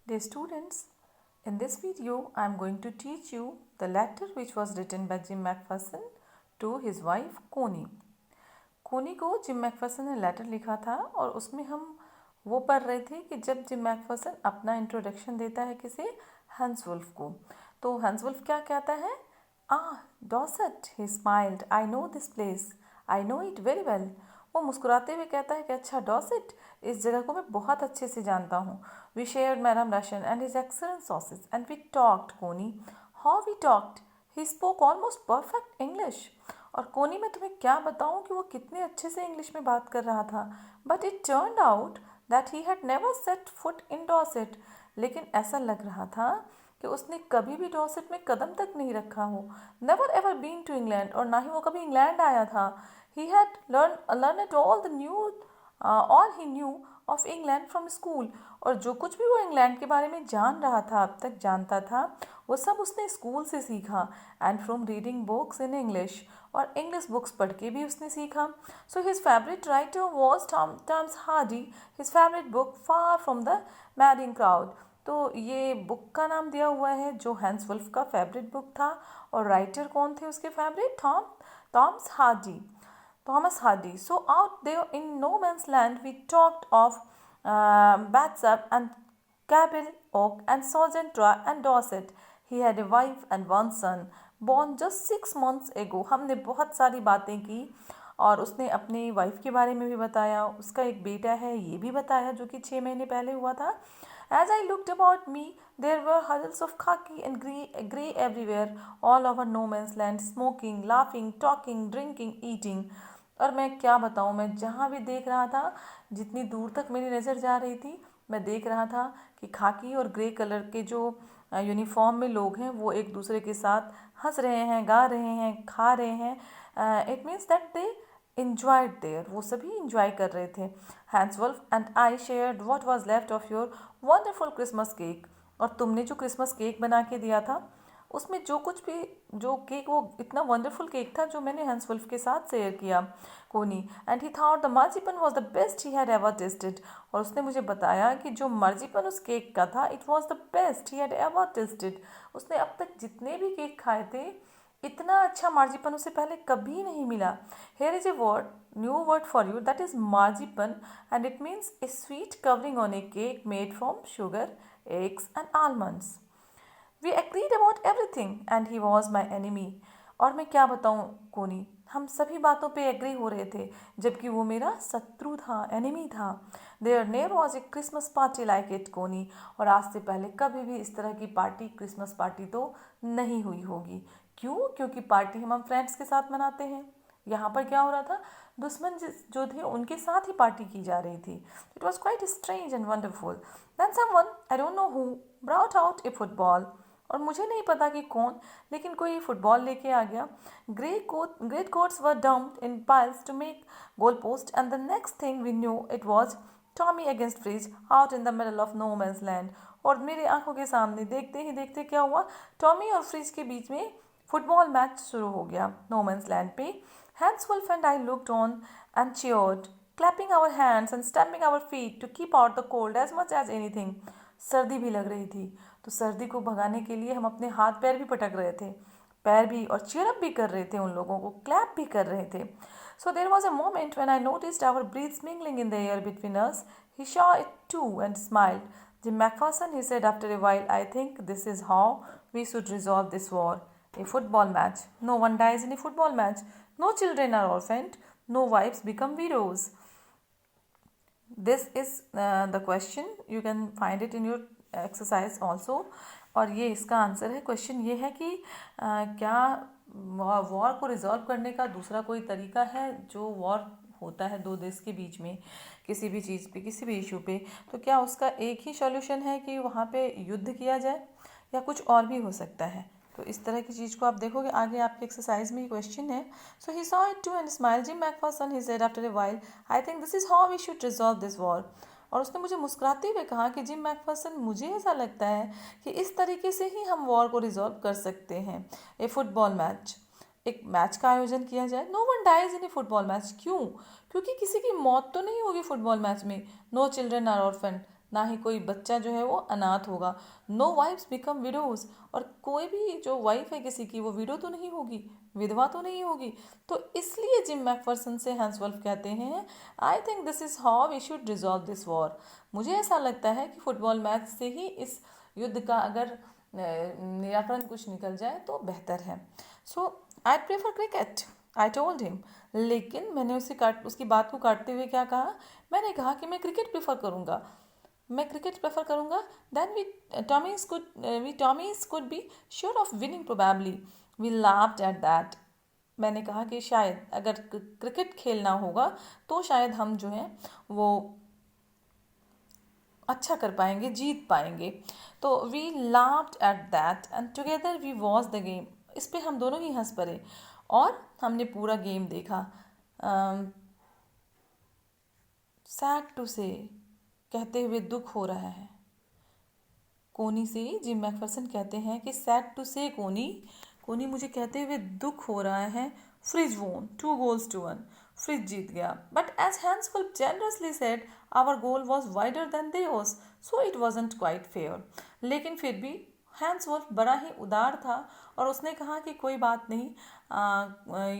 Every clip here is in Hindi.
Dear students, in this video I am going to teach you the letter which was written by Jim McPherson to his wife Connie. कोनी को जिम मैकफर्सन ने लेटर लिखा था और उसमें हम वो पढ़ रहे थे कि जब जिम मैकफर्सन अपना इंट्रोडक्शन देता है किसी हैंस वुल्फ को, तो हैंस वुल्फ क्या कहता है? Dorset, he smiled, I know this place, I know it very well. वो मुस्कुराते हुए कहता है कि अच्छा डॉसेट, इस जगह को मैं बहुत अच्छे से जानता हूँ। We shared madam Rushen and his excellent sauces and we talked Connie. How we talked? He spoke almost perfect English. और कोनी मैं तुम्हें क्या बताऊं कि वो कितने अच्छे से इंग्लिश में बात कर रहा था। But it turned out that he had never set foot in Dorset. लेकिन ऐसा लग रहा था कि उसने कभी भी डॉसेट में कदम तक नहीं रखा हो। Never ever been to England, और ना ही वो कभी इंग्लैंड आया था। He had learn all he knew of England from school. और जो कुछ भी वो इंग्लैंड के बारे में जान रहा था, अब तक जानता था, वो सब उसने स्कूल से सीखा। And from reading books in English, और इंग्लिश बुक्स पढ़ के भी उसने सीखा। So his favourite writer was Tom's Hardy, his favourite book far from the madding crowd. तो ये बुक का नाम दिया हुआ है जो हैंस वुल्फ का फेवरेट बुक था, और राइटर कौन थे उसके favourite? Thomas Hardy. So out there in no man's land, we talked of Batsab and Cabell Oak and Sergeant Troy and Dorset. He had a wife and one son, born just 6 months ago. हमने बहुत सारी बातें की, और उसने अपनी वाइफ के बारे में भी बताया, उसका एक बेटा है ये भी बताया जो कि 6 महीने पहले हुआ था। As I looked about me, there were huddles of khaki and grey everywhere, all over no man's land, smoking, laughing, talking, drinking, eating. और मैं क्या बताऊँ, मैं जहाँ भी देख रहा था, जितनी दूर तक मेरी नज़र जा रही थी, मैं देख रहा था कि खाकी और ग्रे कलर के जो यूनिफॉर्म में लोग हैं वो एक दूसरे के साथ हंस रहे हैं, गा रहे हैं, खा रहे हैं। It means that they enjoyed there, वो सभी इंजॉय कर रहे थे। Hans Wolf and I shared what was left of your wonderful Christmas cake. और तुमने जो क्रिसमस केक बना के दिया था, उसमें जो कुछ भी, जो केक, वो इतना वंडरफुल केक था जो मैंने हैंस वुल्फ के साथ शेयर किया, Connie. And he thought the marzipan was the best he had ever tasted. और उसने मुझे बताया कि जो मार्जिपन उस केक का था, it was the best he had ever tested. उसने अब तक जितने भी केक खाए थे, इतना अच्छा मार्जिपन उसे पहले कभी नहीं मिला। Here is a word, new word for you, that is marzipan, and it means a sweet covering on a cake made from sugar, eggs and almonds. We agreed about everything and he was my enemy. और मैं क्या बताऊँ कोनी, हम सभी बातों पे एग्री हो रहे थे, जबकि वो मेरा शत्रु था, एनिमी था। There never was a Christmas party like it, Connie. और आज से पहले कभी भी इस तरह की पार्टी, क्रिसमस पार्टी तो नहीं हुई होगी। क्यों? क्योंकि पार्टी हम फ्रेंड्स के साथ मनाते हैं। यहाँ पर क्या हो रहा था, दुश्मन जो थे उनके साथ ही पार्टी की जा रही थी। It was quite strange and wonderful. Then someone, I don't know who, brought out a football. और मुझे नहीं पता कि कौन, लेकिन कोई फुटबॉल लेके आ गया। Great coats were dumped in piles to make goal posts, and the next thing we knew it was Tommy against Fritz out in the middle of no man's land. और मेरे आंखों के सामने देखते ही देखते क्या हुआ, टॉमी और फ्रिज के बीच में फुटबॉल मैच शुरू हो गया नो मैंस लैंड पे। Hans Wolf and I looked on and cheered, clapping our hands and stamping our feet to keep out the cold as much as anything. सर्दी भी लग रही थी, तो सर्दी को भगाने के लिए हम अपने हाथ पैर भी पटक रहे थे, पैर भी, और चीयरअप भी कर रहे थे, उन लोगों को क्लैप भी कर रहे थे। So there was a moment when I noticed our breaths mingling in the air between us. He saw it too and smiled. Jim McPherson, he said after a while, I think this is how we should resolve this war. A football match. No one dies in a football match. No children are orphaned. No wives become widows. This is the question. You can find it in your exercise also. और ये इसका आंसर है। क्वेश्चन ये है कि क्या वॉर को रिजॉल्व करने का दूसरा कोई तरीका है? जो वॉर होता है दो देश के बीच में किसी भी चीज़ पे, किसी भी इशू पे, तो क्या उसका एक ही सॉल्यूशन है कि वहाँ पे युद्ध किया जाए, या कुछ और भी हो सकता है? तो इस तरह की चीज़ को आप देखोगे आगे आपके एक्सरसाइज में ही क्वेश्चन है। So he saw it too and smile Jim McPherson, he said after a while, I think this is how we should resolve this war. और उसने मुझे मुस्कुराते हुए कहा कि जिम मैकफर्सन, मुझे ऐसा लगता है कि इस तरीके से ही हम वॉर को रिजॉल्व कर सकते हैं। ए फुटबॉल मैच, एक मैच का आयोजन किया जाए। No one dies in a football match. क्यों? क्योंकि किसी की मौत तो नहीं होगी फुटबॉल मैच में। नो चिल्ड्रन आर ऑर्फन, ना ही कोई बच्चा जो है वो अनाथ होगा। नो वाइफ्स बिकम विडोज, और कोई भी जो वाइफ है किसी की वो विडो तो नहीं होगी, विधवा तो नहीं होगी। तो इसलिए जिम मैकफर्सन से हैंसवुल्फ कहते हैं, I think this is how we should resolve this war. मुझे ऐसा लगता है कि फुटबॉल मैच से ही इस युद्ध का अगर निराकरण कुछ निकल जाए तो बेहतर है। So I prefer cricket, I told him. लेकिन मैंने उसकी बात को काटते हुए क्या कहा, मैंने कहा कि मैं क्रिकेट प्रेफर करूँगा, मैं क्रिकेट प्रेफर करूँगा। Then we Tommies could be sure of winning probably. We laughed at that. मैंने कहा कि शायद अगर क्रिकेट खेलना होगा तो शायद हम जो है वो अच्छा कर पाएंगे, जीत पाएंगे। तो we laughed at that and together we watch the game. इस पे हम दोनों ही हंस पड़े और हमने पूरा गेम देखा। सैड टू से, कहते हुए दुख हो रहा है। कोनी से जिम मैकफरसन कहते हैं कि सैड टू से कोनी, कोनी मुझे कहते हुए दुख हो रहा है। फ्रिज वोन 2-1, फ्रिज जीत गया। But as Hanswolf generously said, our goal was wider than theirs, so it wasn't quite fair. लेकिन फिर भी हैंसवुल्फ बड़ा ही उदार था और उसने कहा कि कोई बात नहीं,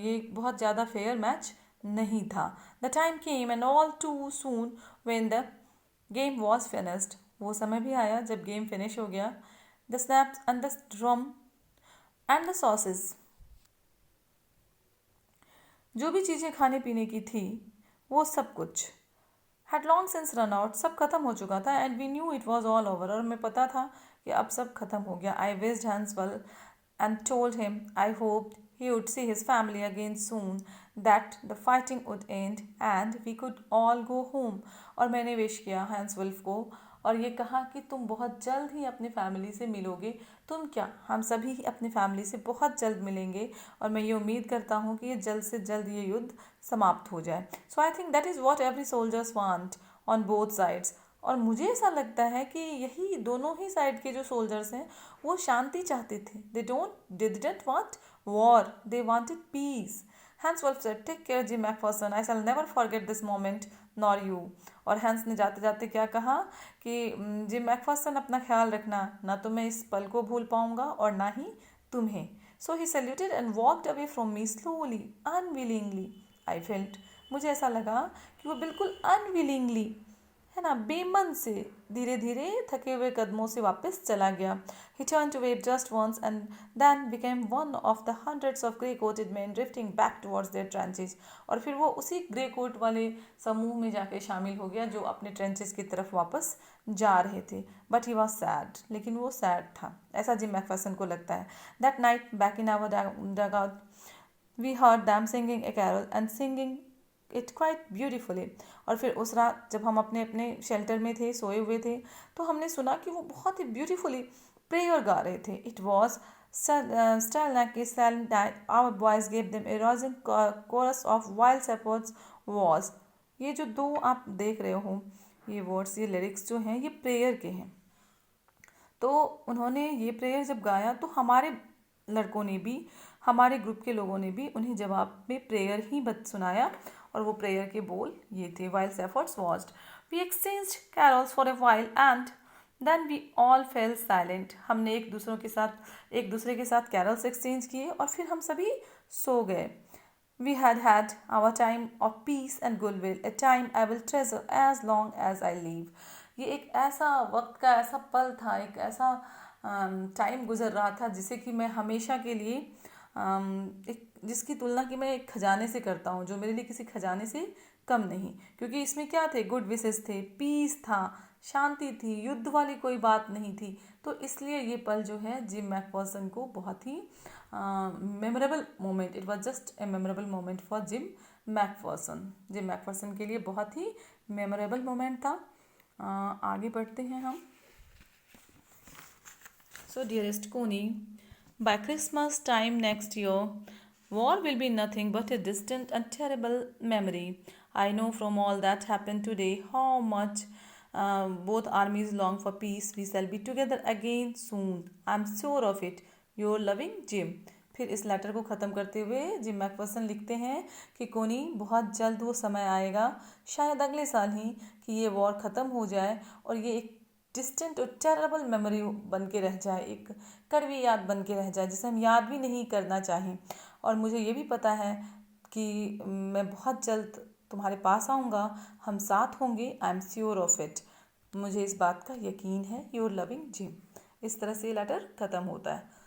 ये बहुत ज़्यादा फेयर मैच नहीं था। The time came and all too soon when the game was finished. वो समय भी आया जब गेम फिनिश हो गया। The snaps and the drum and the sauces, जो भी चीज़ें खाने पीने की थी वो सब कुछ had long since run out, सब खत्म हो चुका था। And we knew it was all over, और हमें पता था कि अब सब खत्म हो गया। आई wished हैंसवुल्फ and told him I hoped he would see his family again soon, that the fighting would end and we could all go home. और मैंने विश किया हैंसवुल्फ को और ये कहा कि तुम बहुत जल्द ही अपनी फैमिली से मिलोगे। तुम क्या, हम सभी ही अपनी फैमिली से बहुत जल्द मिलेंगे और मैं ये उम्मीद करता हूँ कि ये जल्द से जल्द ये युद्ध समाप्त हो जाए। So I think that is what every soldiers want on both sides. और मुझे ऐसा लगता है कि यही दोनों ही साइड के जो सोल्जर्स हैं वो शांति चाहते थे। They didn't want war, they wanted peace. Hanswolf said, take care Jim McPherson, I shall never forget this moment nor you. और हैंस ने जाते जाते क्या कहा कि जिम मैकफर्सन अपना ख्याल रखना, ना तो मैं इस पल को भूल पाऊंगा और ना ही तुम्हें। So he saluted and walked away from me slowly unwillingly. I felt, मुझे ऐसा लगा कि वो बिल्कुल अनविलिंगली, है ना, बेमन से धीरे धीरे थके हुए कदमों से वापस चला गया। He turned to wave just once and then became one of the hundreds of grey-coated men drifting back towards their trenches. और फिर वो उसी ग्रे कोट वाले समूह में जाके शामिल हो गया जो अपने ट्रेंचेस की तरफ वापस जा रहे थे। But he was sad, लेकिन वो सैड था, ऐसा जिम मैकफर्सन को लगता है। That night back in our dugout, we heard them singing a carol and singing it quite beautifully. और फिर उस रात जब हम अपने अपने शेल्टर में थे, सोए हुए थे, तो हमने सुना कि वो बहुत ही ब्यूटीफुली प्रेयर गा रहे थे। It was style like a silent night, our boys gave them a rousing chorus of while shepherds watched. ये जो दो आप देख रहे हो ये वर्ड्स, ये लिरिक्स जो हैं ये प्रेयर के हैं। तो उन्होंने ये प्रेयर जब गाया तो हमारे लड़कों ने भी, हमारे ग्रुप के लोगों ने भी उन्हें जवाब में प्रेयर ही सुनाया। और वो प्रेयर के बोल ये थे, while efforts watched, we exchanged carols for a while and then we all fell silent. हमने एक दूसरे के साथ कैरल्स एक्सचेंज किए और फिर हम सभी सो गए। We had had our time of peace and goodwill, a time I will treasure as long as I live. ये एक ऐसा वक्त का ऐसा पल था, एक ऐसा टाइम गुजर रहा था जिसे कि मैं हमेशा के लिए एक जिसकी तुलना कि मैं एक खजाने से करता हूँ, जो मेरे लिए किसी खजाने से कम नहीं। क्योंकि इसमें क्या थे, गुड विशेस थे, पीस था, शांति थी, युद्ध वाली कोई बात नहीं थी। तो इसलिए ये पल जो है जिम मैकफर्सन को बहुत ही memorable moment, it was just a memorable moment for Jim McPherson. Jim McPherson के लिए बहुत ही मेमोरेबल मोमेंट था। आगे बढ़ते हैं हम। सो डियरेस्ट कोनी, by Christmas time next year, war will be nothing but a distant and terrible memory. I know from all that happened today how much both armies long for peace. We shall be together again soon. I'm sure of it. Your loving Jim. फिर इस लेटर को ख़त्म करते हुए जिम मैकफर्सन लिखते हैं कि कोनी बहुत जल्द वो समय आएगा, शायद अगले साल ही, कि ये वॉर ख़त्म हो जाए और ये एक डिस्टेंट और टेरेबल मेमोरी बन के रह जाए, एक कड़वी याद बन के रह जाए जिसे हम याद भी नहीं करना चाहें। और मुझे ये भी पता है कि मैं बहुत जल्द तुम्हारे पास आऊँगा, हम साथ होंगे, I am sure of it, मुझे इस बात का यकीन है, योर लविंग जिम। इस तरह से ये लेटर ख़त्म होता है।